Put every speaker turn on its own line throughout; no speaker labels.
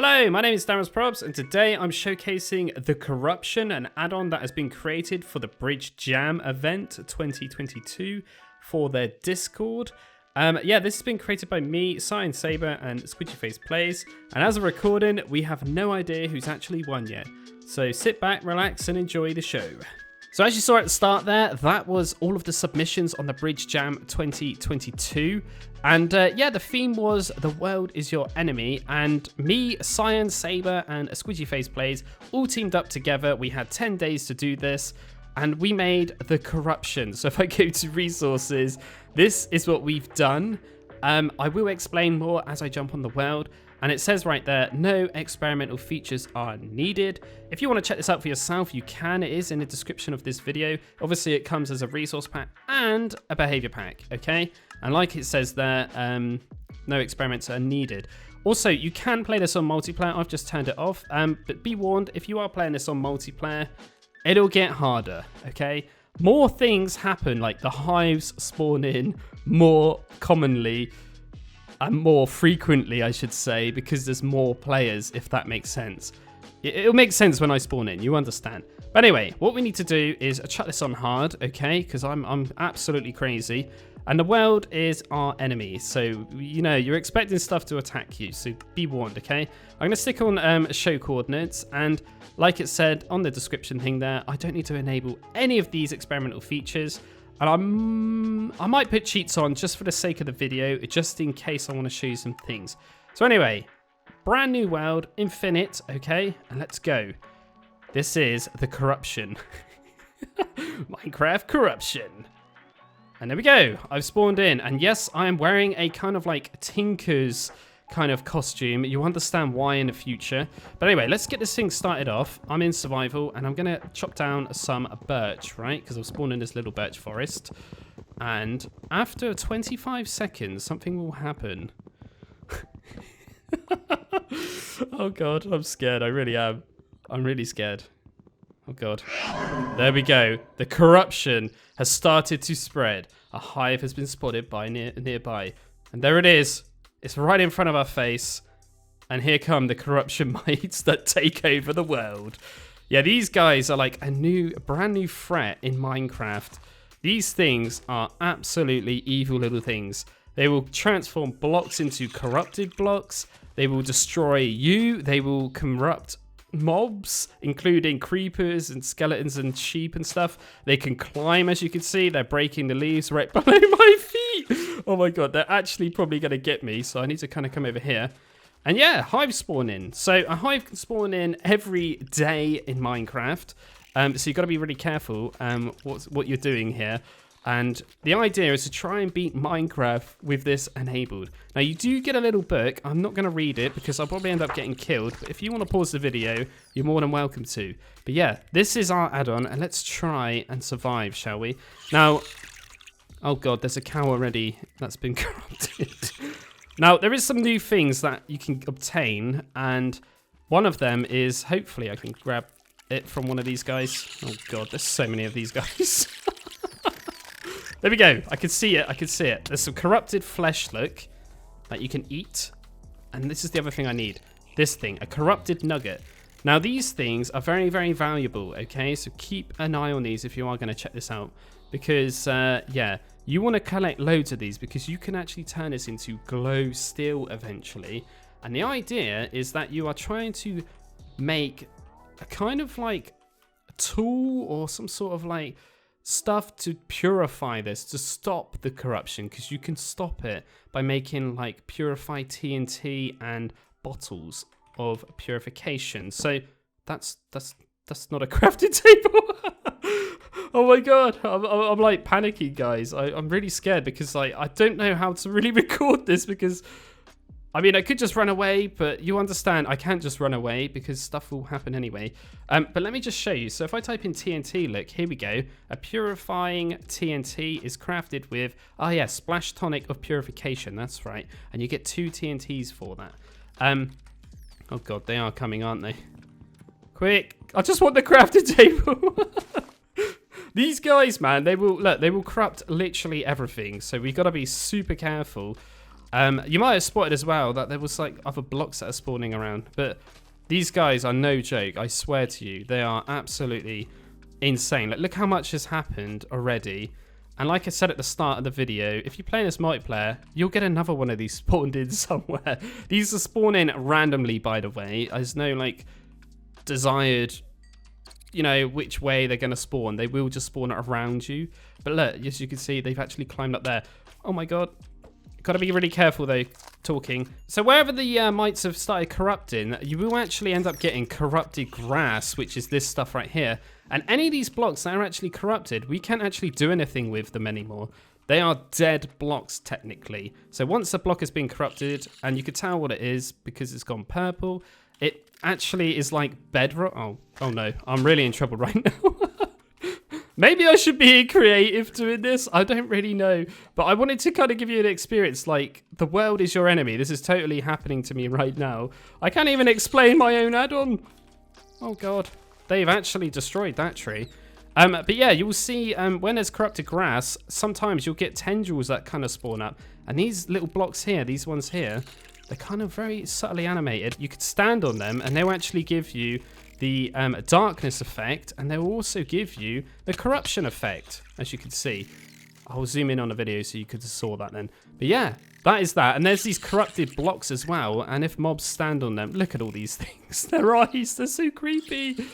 Hello, my name is DanRobzProbz, and today I'm showcasing the corruption, an add-on that has been created for the bridge.jam event 2022 for their Discord. This has been created by me, Science Saber, and SquidgyFacePlays, and as a recording, we have no idea who's actually won yet. So sit back, relax, and enjoy the show. So as you saw at the start there, that was all of the submissions on the bridge.jam 2022. And the theme was the world is your enemy. And me, Science Saber, and SquidgyFacePlays all teamed up together. We had 10 days to do this. And we made the corruption. So if I go to resources, this is what we've done. I will explain more as I jump on the world. And it says right there, no experimental features are needed. If you want to check this out for yourself, you can. It is in the description of this video. Obviously, it comes as a resource pack and a behavior pack, okay? And like it says there, no experiments are needed. Also, you can play this on multiplayer. I've just turned it off. But be warned, if you are playing this on multiplayer, it'll get harder, okay? More things happen, like the hives spawn in more commonly, and more frequently, I should say, because there's more players, if that makes sense. It'll make sense when I spawn in, you understand. But anyway, what we need to do is chuck this on hard, okay? Because I'm absolutely crazy. And the world is our enemy. So, you know, you're expecting stuff to attack you. So be warned, okay? I'm going to stick on show coordinates. And like it said on the description thing there, I don't need to enable any of these experimental features. And I might put cheats on just for the sake of the video, just in case I want to show you some things. So anyway, brand new world, infinite, okay? And let's go. This is the corruption. Minecraft corruption. And there we go. I've spawned in. And yes, I am wearing a kind of like Tinker's kind of costume. You understand why in the future. But anyway, let's get this thing started off. I'm in survival and I'm going to chop down some birch, right? Because I've spawned in this little birch forest. And after 25 seconds, something will happen. Oh God, I'm scared. I really am. I'm really scared. Oh God. There we go. The corruption has started to spread. A hive has been spotted by nearby. And there it is. It's right in front of our face. And here come the corruption mites that take over the world. Yeah, these guys are like a brand new threat in Minecraft. These things are absolutely evil little things. They will transform blocks into corrupted blocks. They will destroy you. They will corrupt mobs, including creepers and skeletons and sheep and stuff. They can climb, as you can see. They're breaking the leaves right below my feet. Oh my God, they're actually probably going to get me. So I need to kind of come over here. And yeah, hives spawn in. So a hive can spawn in every day in Minecraft. So you've got to be really careful what you're doing here. And the idea is to try and beat Minecraft with this enabled. Now, you do get a little book. I'm not going to read it because I'll probably end up getting killed. But if you want to pause the video, you're more than welcome to. But yeah, this is our add-on. And let's try and survive, shall we? Now, oh God, there's a cow already that's been corrupted. Now, there is some new things that you can obtain. And one of them is, hopefully, I can grab it from one of these guys. Oh God, there's so many of these guys. There we go. I can see it. I can see it. There's some corrupted flesh, look, that you can eat. And this is the other thing I need. This thing, a corrupted nugget. Now, these things are very, very valuable, okay? So keep an eye on these if you are going to check this out. Because, yeah, you want to collect loads of these because you can actually turn this into glow steel eventually. And the idea is that you are trying to make a kind of like a tool or some sort of like stuff to purify this, to stop the corruption, because you can stop it by making like purify TNT and bottles of purification. So that's not a crafting table. Oh my God, I'm like panicking, guys. I'm really scared because like I don't know how to really record this because I mean, I could just run away, but you understand I can't just run away because stuff will happen anyway. But let me just show you. So if I type in TNT, look, here we go. A purifying TNT is crafted with, oh yeah, splash tonic of purification. That's right. And you get 2 TNTs for that. Oh God, they are coming, aren't they? Quick. I just want the crafting table. These guys, man, they will corrupt literally everything. So we got to be super careful. You might have spotted as well that there was like other blocks that are spawning around, but these guys are no joke. I swear to you, they are absolutely insane. Like, look how much has happened already. And like I said at the start of the video, if you're playing this multiplayer, you'll get another one of these spawned in somewhere. These are spawning randomly, by the way. There's no like desired, you know, which way they're going to spawn. They will just spawn around you. But look, as you can see, they've actually climbed up there. Oh my god. Got to be really careful though, talking. So wherever the mites have started corrupting, you will actually end up getting corrupted grass, which is this stuff right here. And any of these blocks that are actually corrupted, we can't actually do anything with them anymore. They are dead blocks technically. So once a block has been corrupted, and you can tell what it is because it's gone purple, it actually is like bedrock. Oh no, I'm really in trouble right now. Maybe I should be creative doing this. I don't really know. But I wanted to kind of give you an experience. Like, the world is your enemy. This is totally happening to me right now. I can't even explain my own add-on. Oh, God. They've actually destroyed that tree. But yeah, you'll see when there's corrupted grass, sometimes you'll get tendrils that kind of spawn up. And these little blocks here, these ones here, they're kind of very subtly animated. You could stand on them and they'll actually give you the darkness effect, and they will also give you the corruption effect, as you can see. I'll zoom in on the video so you could have saw that then. But yeah, that is that. And there's these corrupted blocks as well, and if mobs stand on them, look at all these things. Their eyes, they're so creepy.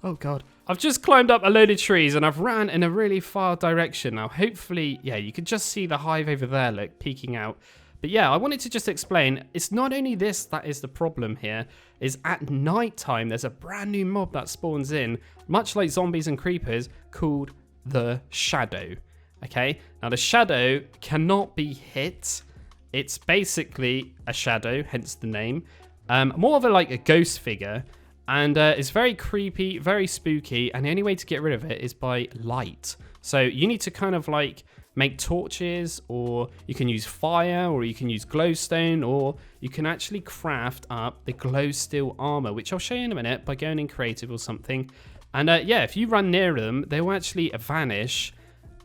Oh god. I've just climbed up a load of trees and I've ran in a really far direction. Now hopefully, yeah, you could just see the hive over there, look, peeking out. But yeah, I wanted to just explain, it's not only this that is the problem here, is at night time, there's a brand new mob that spawns in, much like zombies and creepers, called the Shadow. Okay, now the Shadow cannot be hit. It's basically a shadow, hence the name. More of like a ghost figure, and it's very creepy, very spooky, and the only way to get rid of it is by light. So you need to kind of like make torches, or you can use fire, or you can use glowstone, or you can actually craft up the glow steel armor, which I'll show you in a minute by going in creative or something. And yeah, if you run near them, they will actually vanish,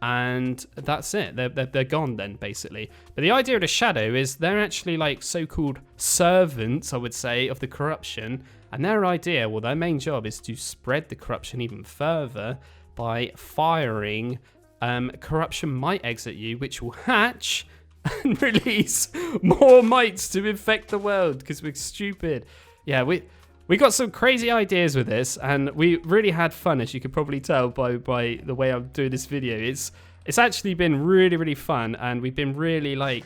and that's it. They're gone then, basically. But the idea of the Shadow is they're actually like so-called servants, I would say, of the corruption. And their idea, well, their main job is to spread the corruption even further by firing corruption mite eggs at you, which will hatch and release more mites to infect the world because we're stupid. Yeah, we got some crazy ideas with this, and we really had fun, as you could probably tell by the way I'm doing this video. It's actually been really, really fun, and we've been really like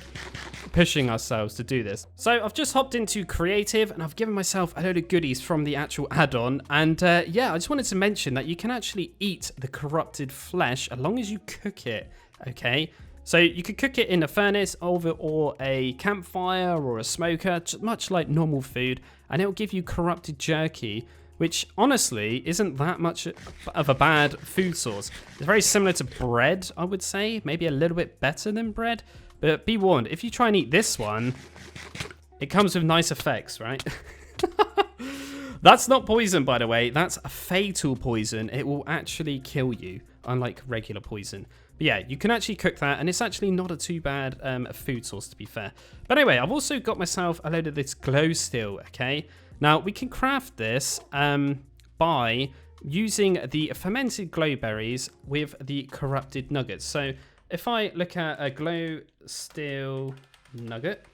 pushing ourselves to do this. So I've just hopped into creative, and I've given myself a load of goodies from the actual add-on. And yeah, I just wanted to mention that you can actually eat the corrupted flesh as long as you cook it, okay? So you could cook it in a furnace or a campfire or a smoker, much like normal food, and it'll give you corrupted jerky, which honestly isn't that much of a bad food source. It's very similar to bread, I would say, maybe a little bit better than bread. But be warned, if you try and eat this one, it comes with nice effects, right? That's not poison, by the way. That's a fatal poison. It will actually kill you, unlike regular poison. But yeah, you can actually cook that, and it's actually not a too bad food source, to be fair. But anyway, I've also got myself a load of this glow steel, okay? Now, we can craft this by using the fermented glowberries with the corrupted nuggets. So if I look at a glow steel nugget,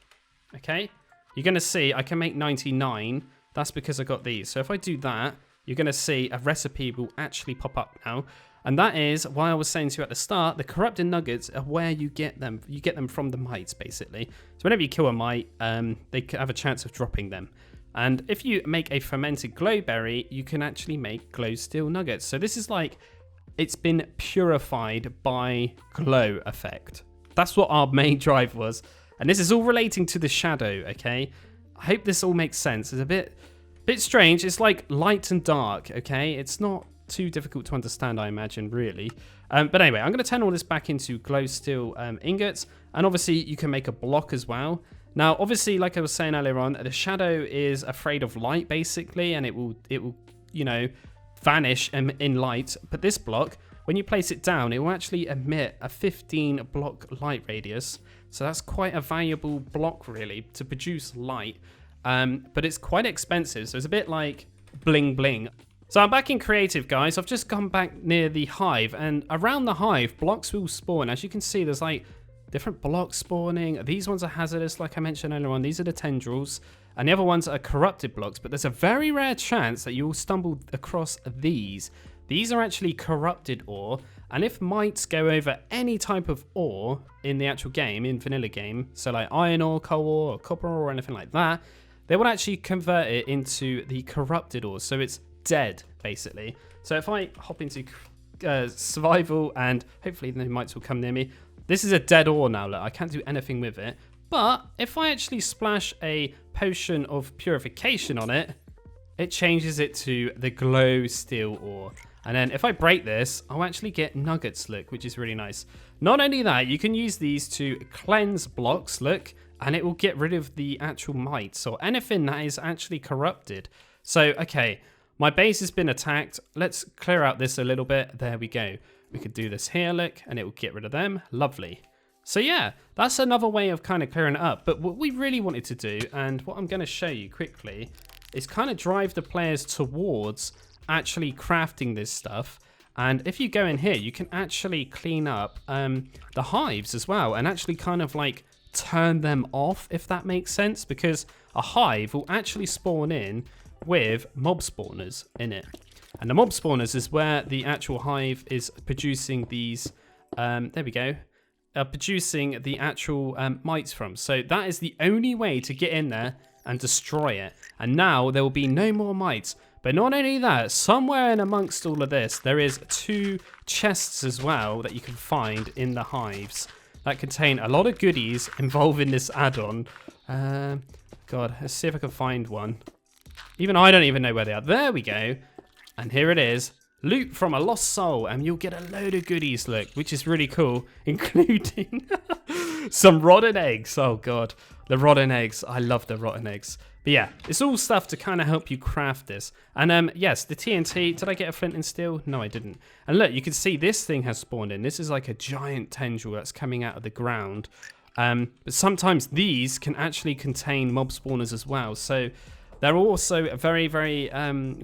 okay, you're going to see I can make 99. That's because I got these. So if I do that, you're going to see a recipe will actually pop up now. And that is why I was saying to you at the start, the corrupted nuggets are where you get them. You get them from the mites, basically. So whenever you kill a mite, they have a chance of dropping them. And if you make a fermented glowberry, you can actually make glow steel nuggets. So this is like, it's been purified by glow effect. That's what our main drive was. And this is all relating to the Shadow, okay? I hope this all makes sense. It's a bit strange. It's like light and dark, okay? It's not too difficult to understand, I imagine, really. But anyway, I'm going to turn all this back into glow steel ingots. And obviously, you can make a block as well. Now, obviously, like I was saying earlier on, the Shadow is afraid of light, basically, and it will, you know, vanish in light. But this block when you place it down, it will actually emit a 15 block light radius. So that's quite a valuable block really to produce light. But it's quite expensive. So it's a bit like bling bling. So I'm back in creative, guys. I've just gone back near the hive, and around the hive, blocks will spawn. As you can see, there's like different blocks spawning. These ones are hazardous, like I mentioned earlier on. These are the tendrils, and the other ones are corrupted blocks. But there's a very rare chance that you will stumble across these. These are actually corrupted ore, and if mites go over any type of ore in the actual game, in vanilla game, so like iron ore, coal ore, or copper ore, or anything like that, they will actually convert it into the corrupted ore. So it's dead basically. So if I hop into survival, and hopefully the mites will come near me, this is a dead ore now. Look, I can't do anything with it. But if I actually splash a potion of purification on it, it changes it to the glow steel ore. And then if I break this, I'll actually get nuggets, look, which is really nice. Not only that, you can use these to cleanse blocks, look, and it will get rid of the actual mites or anything that is actually corrupted. So, okay, my base has been attacked. Let's clear out this a little bit. There we go. We could do this here, look, and it will get rid of them. Lovely. So yeah, that's another way of kind of clearing it up. But what we really wanted to do, and what I'm going to show you quickly, is kind of drive the players towards actually crafting this stuff. And if you go in here, you can actually clean up the hives as well, and actually kind of like turn them off, if that makes sense, because a hive will actually spawn in with mob spawners in it. And the mob spawners is where the actual hive is producing these, there we go, producing the actual mites from. So that is the only way to get in there and destroy it. And now there will be no more mites. But not only that, somewhere in amongst all of this, there is 2 chests as well that you can find in the hives that contain a lot of goodies involving this add-on. God, let's see if I can find one. Even I don't even know where they are. There we go. And here it is. Loot from a lost soul, and you'll get a load of goodies, look, which is really cool, including some rotten eggs. Oh, God. The rotten eggs. I love the rotten eggs. But yeah, it's all stuff to kind of help you craft this. And yes, the TNT, did I get a flint and steel? No, I didn't. And look, you can see this thing has spawned in. This is like a giant tendril that's coming out of the ground. But sometimes these can actually contain mob spawners as well. So they're also very, very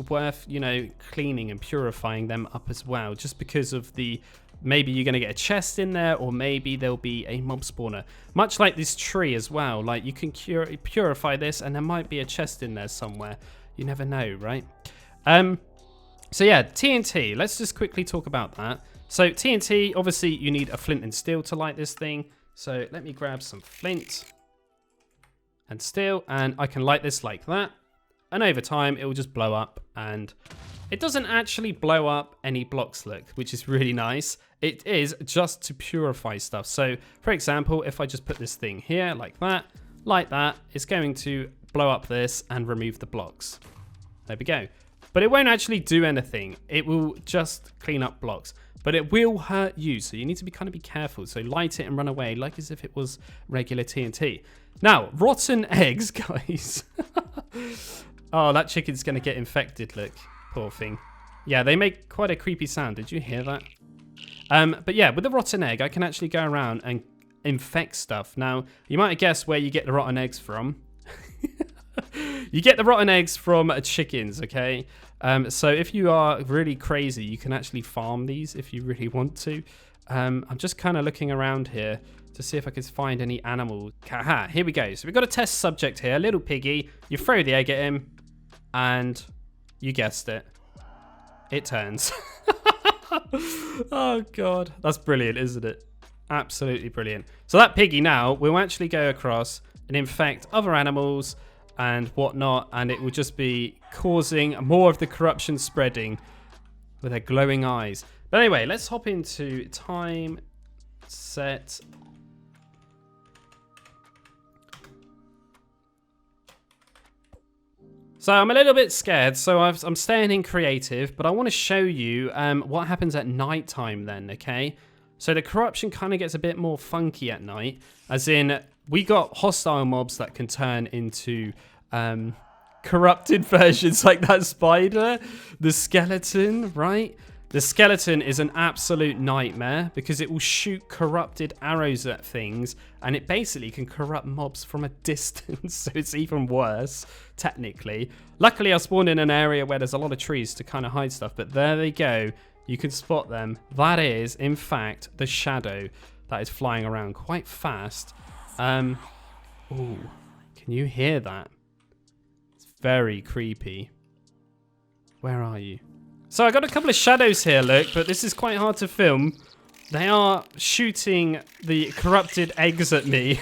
worth, you know, cleaning and purifying them up as well. Just because of the, maybe you're going to get a chest in there, or maybe there'll be a mob spawner. Much like this tree as well. Like you can purify this, and there might be a chest in there somewhere. You never know, right? So yeah, TNT. Let's just quickly talk about that. So TNT, obviously you need a flint and steel to light this thing. So let me grab some flint and steel, and I can light this like that. And over time, it will just blow up, and it doesn't actually blow up any blocks, look, which is really nice. It is just to purify stuff. So, for example, if I just put this thing here like that, it's going to blow up this and remove the blocks. There we go. But it won't actually do anything. It will just clean up blocks. But it will hurt you, so you need to be careful. So light it and run away like as if it was regular TNT. Now, rotten eggs, guys. Oh, that chicken's going to get infected, look. Poor thing. Yeah, they make quite a creepy sound. Did you hear that? But yeah, with the rotten egg, I can actually go around and infect stuff. Now, you might have guessed where you get the rotten eggs from. You get the rotten eggs from chickens, okay? So if you are really crazy, you can actually farm these if you really want to. I'm just kind of looking around here to see if I can find any animals. Aha, here we go. So we've got a test subject here, little piggy. You throw the egg at him, and you guessed it. It turns. Oh, God. That's brilliant, isn't it? Absolutely brilliant. So that piggy now will actually go across and infect other animals and whatnot, and it will just be causing more of the corruption spreading with their glowing eyes. But anyway, let's hop into time set. So I'm a little bit scared, so I'm staying in creative, but I want to show you what happens at night time then, okay? So the corruption kind of gets a bit more funky at night, as in we got hostile mobs that can turn into corrupted versions like that spider, the skeleton, right? The skeleton is an absolute nightmare because it will shoot corrupted arrows at things, and it basically can corrupt mobs from a distance, so it's even worse, technically. Luckily, I spawned in an area where there's a lot of trees to kind of hide stuff, but there they go. You can spot them. That is, in fact, the shadow that is flying around quite fast. Ooh, can you hear that? It's very creepy. Where are you? So I got a couple of shadows here, look, but this is quite hard to film. They are shooting the corrupted eggs at me.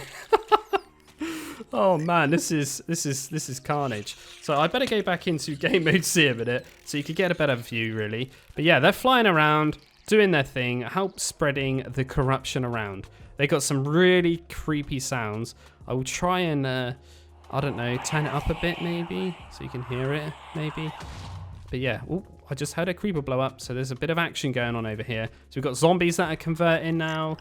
Oh man, this is carnage. So I better go back into game mode C a minute so you can get a better view, really. But yeah, they're flying around, doing their thing, help spreading the corruption around. They got some really creepy sounds. I will try and I don't know, turn it up a bit maybe so you can hear it maybe. But yeah, ooh, I just heard a creeper blow up, so there's a bit of action going on over here. So we've got zombies that are converting now.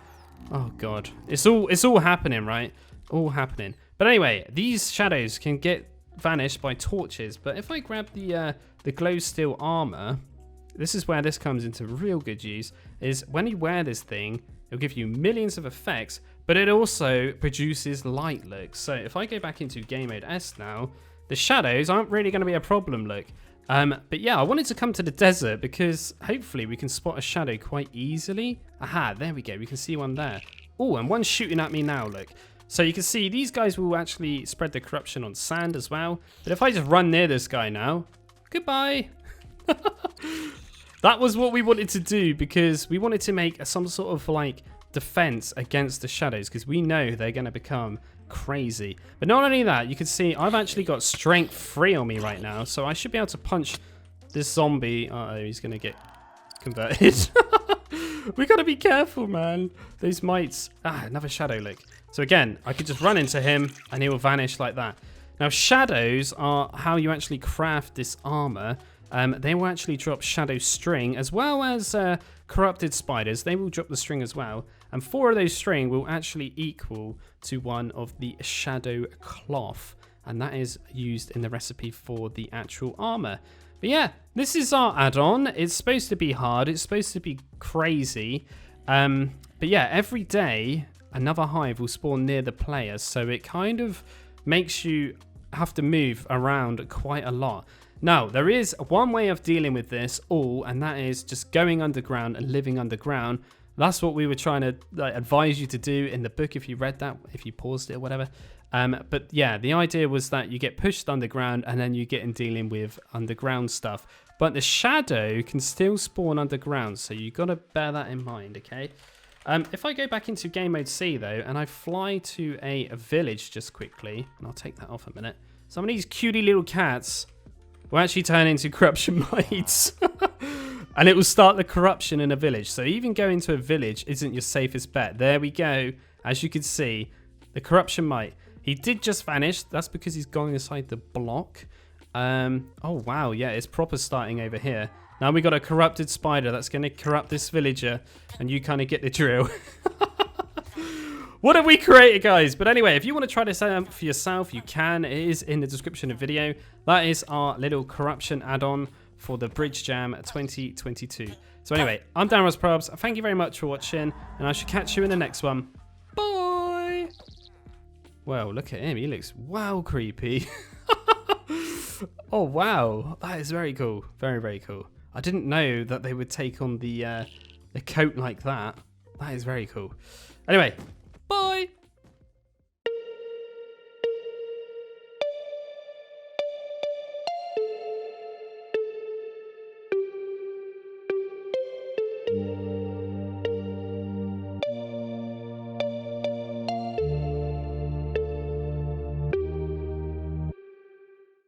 Oh god, it's all happening, right? All happening. But anyway, these shadows can get vanished by torches. But if I grab the glow steel armor, this is where this comes into real good use. Is when you wear this thing, it'll give you millions of effects, but it also produces light. Look, so if I go back into game mode S now, the shadows aren't really going to be a problem. Look. But yeah, I wanted to come to the desert because hopefully we can spot a shadow quite easily. Aha, there we go. We can see one there. Oh, and one's shooting at me now, look. So you can see these guys will actually spread the corruption on sand as well. But if I just run near this guy now, goodbye. That was what we wanted to do because we wanted to make some sort of like defense against the shadows because we know they're going to become crazy. But not only that, you can see I've actually got strength 3 on me right now, so I should be able to punch this zombie. Uh-oh, he's gonna get converted. We gotta be careful, man. Those mites. Another shadow, look. So again, I could just run into him and he will vanish like that. Now shadows are how you actually craft this armor. They will actually drop shadow string as well as corrupted spiders. They will drop the string as well. And 4 of those string will actually equal to 1 of the shadow cloth. And that is used in the recipe for the actual armor. But yeah, this is our add-on. It's supposed to be hard. It's supposed to be crazy. But yeah, every day another hive will spawn near the player. So it kind of makes you have to move around quite a lot. Now, there is one way of dealing with this all, and that is just going underground and living underground. That's what we were trying to advise you to do in the book if you read that, if you paused it or whatever. But yeah, the idea was that you get pushed underground and then you get in dealing with underground stuff. But the shadow can still spawn underground, so you got to bear that in mind, okay? If I go back into game mode C though, and I fly to a village just quickly, and I'll take that off a minute. Some of these cutie little cats will actually turn into corruption mites. And it will start the corruption in a village. So even going to a village isn't your safest bet. There we go. As you can see, the corruption mite. He did just vanish. That's because he's going inside the block. Oh, wow. Yeah, it's proper starting over here. Now we got a corrupted spider that's going to corrupt this villager. And you kind of get the drill. What have we created, guys? But anyway, if you want to try this out for yourself, you can. It is in the description of the video. That is our little corruption add-on for the bridge.jam 2022. So anyway, I'm DanRobzProbz. Thank you very much for watching, and I shall catch you in the next one. Bye! Well, look at him. He looks wow creepy. Oh, wow. That is very cool. Very, very cool. I didn't know that they would take on the coat like that. That is very cool. Anyway, bye!